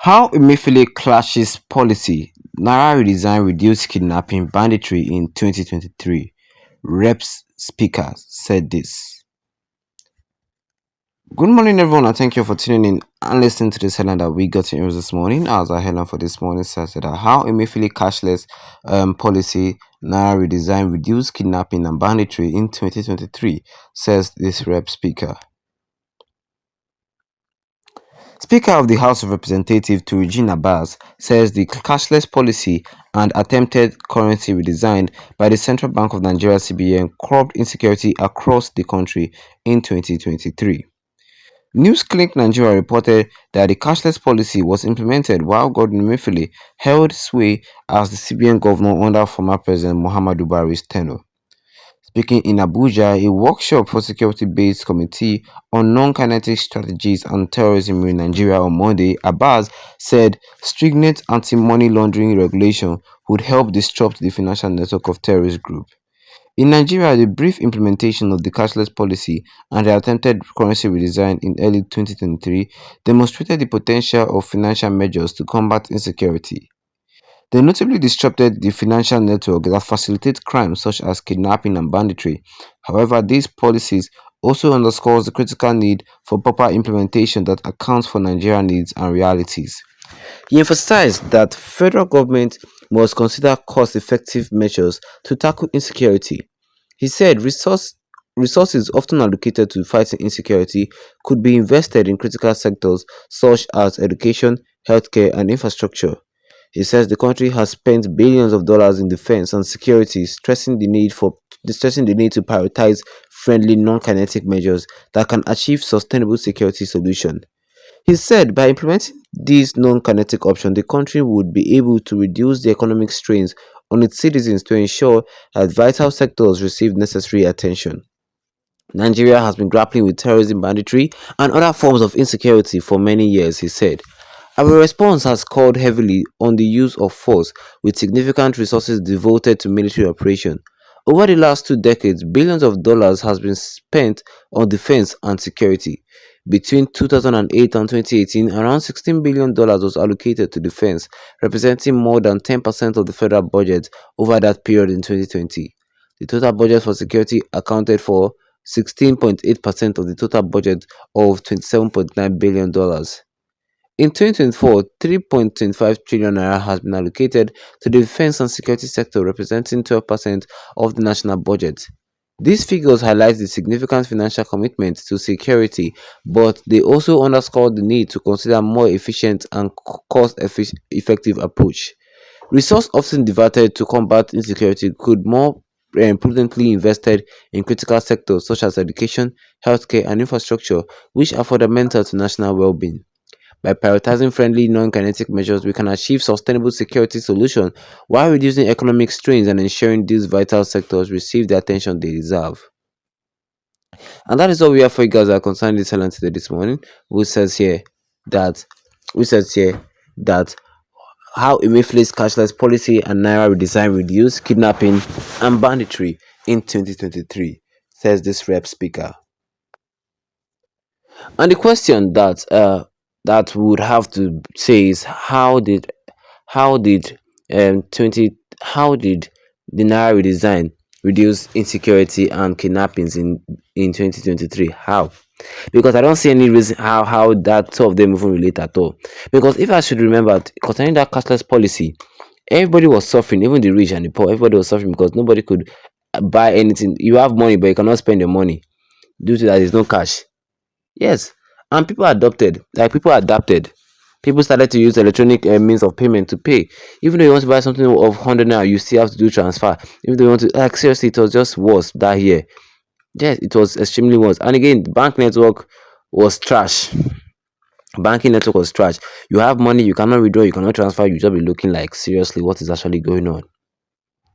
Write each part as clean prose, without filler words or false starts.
How Emeifele clashes policy, Naira redesign reduced kidnapping banditry in 2023. Reps speaker said this. Good morning, everyone, and thank you for tuning in and listening to this headline that we got in news this morning. As our headline for this morning says that how Emeifele cashless policy, Naira redesign reduced kidnapping and banditry in 2023, says this rep speaker. Speaker of the House of Representatives Tuhigin Abbas says the cashless policy and attempted currency redesign by the Central Bank of Nigeria (CBN) curbed insecurity across the country in 2023. NewsClinic Nigeria reported that the cashless policy was implemented while Godwin Emeifele held sway as the CBN governor under former President Muhammadu Buhari's tenure. Speaking in Abuja, a workshop for security-based committee on non-kinetic strategies and terrorism in Nigeria on Monday, Abbas said stringent anti-money laundering regulation would help disrupt the financial network of terrorist groups. In Nigeria, the brief implementation of the cashless policy and the attempted currency redesign in early 2023 demonstrated the potential of financial measures to combat insecurity. They notably disrupted the financial network that facilitates crimes such as kidnapping and banditry. However, these policies also underscores the critical need for proper implementation that accounts for Nigerian needs and realities. He emphasized that federal government must consider cost-effective measures to tackle insecurity. He said resources often allocated to fighting insecurity could be invested in critical sectors such as education, healthcare, and infrastructure. He says the country has spent billions of dollars in defense and security, stressing the need to prioritize friendly non-kinetic measures that can achieve sustainable security solutions. He said by implementing these non-kinetic options, the country would be able to reduce the economic strains on its citizens to ensure that vital sectors receive necessary attention. Nigeria has been grappling with terrorism, banditry, and other forms of insecurity for many years, he said. Our response has called heavily on the use of force, with significant resources devoted to military operations. Over the last 2 decades, billions of dollars has been spent on defense and security. Between 2008 and 2018, around $16 billion was allocated to defense, representing more than 10% of the federal budget over that period in 2020. The total budget for security accounted for 16.8% of the total budget of $27.9 billion. In 2024, 3.25 trillion naira has been allocated to the defense and security sector, representing 12% of the national budget. These figures highlight the significant financial commitment to security, but they also underscore the need to consider more efficient and cost-effective approach. Resources often diverted to combat insecurity could more prudently invested in critical sectors such as education, healthcare, and infrastructure, which are fundamental to national well-being. By prioritizing friendly, non-kinetic measures, we can achieve sustainable security solutions while reducing economic strains and ensuring these vital sectors receive the attention they deserve. And that is all we have for you guys that concerning this headline today this morning. Which says here that which says here that how Emeifele's cashless policy and Naira redesign reduced kidnapping and banditry in 2023, says this rep speaker. And the question that we would have to say is how did 20 how did the Naira redesign reduce insecurity and kidnappings in 2023? How? Because I don't see any reason how that two of them even relate at all. Because if I should remember, concerning that cashless policy, everybody was suffering, even the rich and the poor. Everybody was suffering because nobody could buy anything. You have money, but you cannot spend your money due to that there's no cash. Yes, and people adapted. People started to use electronic means of payment to pay. Even though you want to buy something of 100 now, you still have to do transfer. Even though you want to, like, seriously, it was just worse that year. Yes, it was extremely worse. And again, the bank network was trash. Banking network was trash. You have money, you cannot withdraw, you cannot transfer. You just be looking like, seriously, what is actually going on?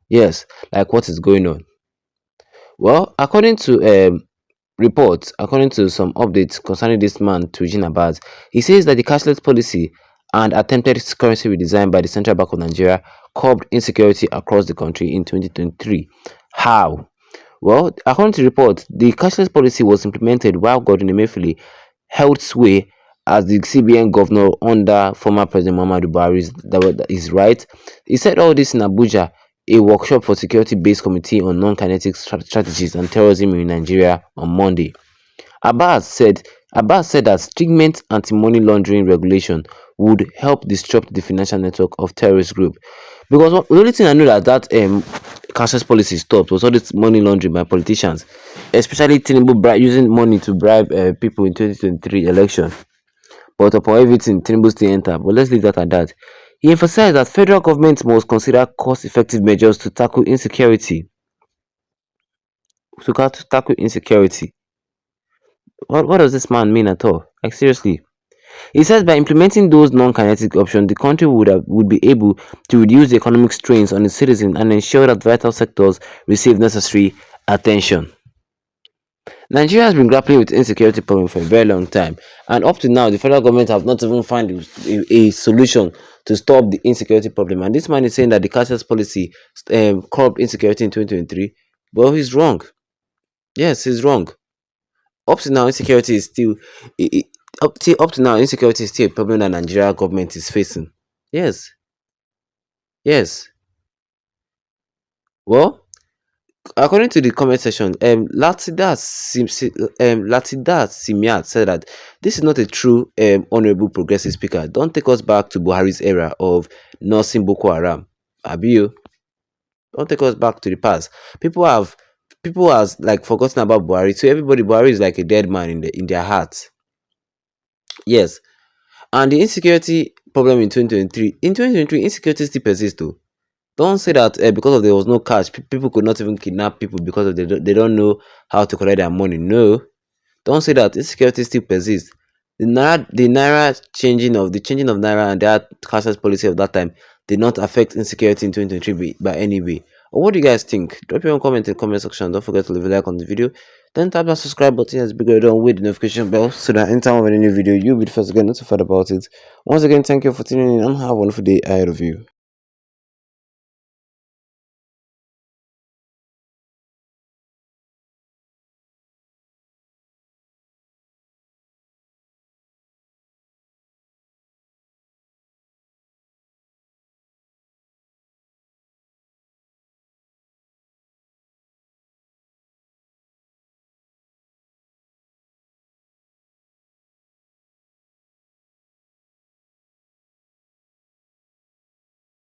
Yes, like, what is going on? Well, according to some updates concerning this man, Tuhigin Abbas, he says that the cashless policy and attempted currency redesign by the Central Bank of Nigeria curbed insecurity across the country in 2023. How? Well, according to reports, the cashless policy was implemented while Godwin Emeifele held sway as the CBN governor under former President Muhammadu Buhari is right. He said all this in Abuja, a workshop for security-based committee on non-kinetic strategies and terrorism in Nigeria on Monday. Abbas said Abbas said that stringent anti-money laundering regulation would help disrupt the financial network of terrorist group. Because the only thing I know that cashless policy stopped was all this money laundering by politicians, especially Tinubu using money to bribe people in 2023 election. But upon everything, Tinubu still enter. But let's leave that at that. He emphasized that federal government must consider cost-effective measures to tackle insecurity. To tackle insecurity. What does this man mean at all? Like seriously. He says by implementing those non-kinetic options, the country would be able to reduce the economic strains on its citizens and ensure that vital sectors receive necessary attention. Nigeria has been grappling with insecurity problem for a very long time, and up to now, the federal government have not even found a solution to stop the insecurity problem. And this man is saying that the cashless policy curbed insecurity in 2023. Well, he's wrong. Yes, he's wrong. Up to now, insecurity is still i- i- up to now, insecurity is still a problem that Nigeria government is facing. Yes, yes. Well, according to the comment section, Latida Simiat said that this is not a true honorable progressive speaker. Don't take us back to Buhari's era of nursing Boko Haram. Abiyo, don't take us back to the past. People has like forgotten about Buhari. So everybody, Buhari is like a dead man in their hearts. Yes, and the insecurity problem in 2023. In 2023, insecurity still persists though. Don't say that because of there was no cash, people could not even kidnap people because of they don't know how to collect their money. No, don't say that insecurity still persists. The changing of naira and that cashless policy of that time did not affect insecurity in 2023 by any way. Or what do you guys think? Drop your own comment in the comment section. Don't forget to leave a like on the video. Then tap that subscribe button as bigger done with the notification bell so that anytime of any new video you'll be the first to get notified about it. Once again, thank you for tuning in and have a wonderful day ahead of you.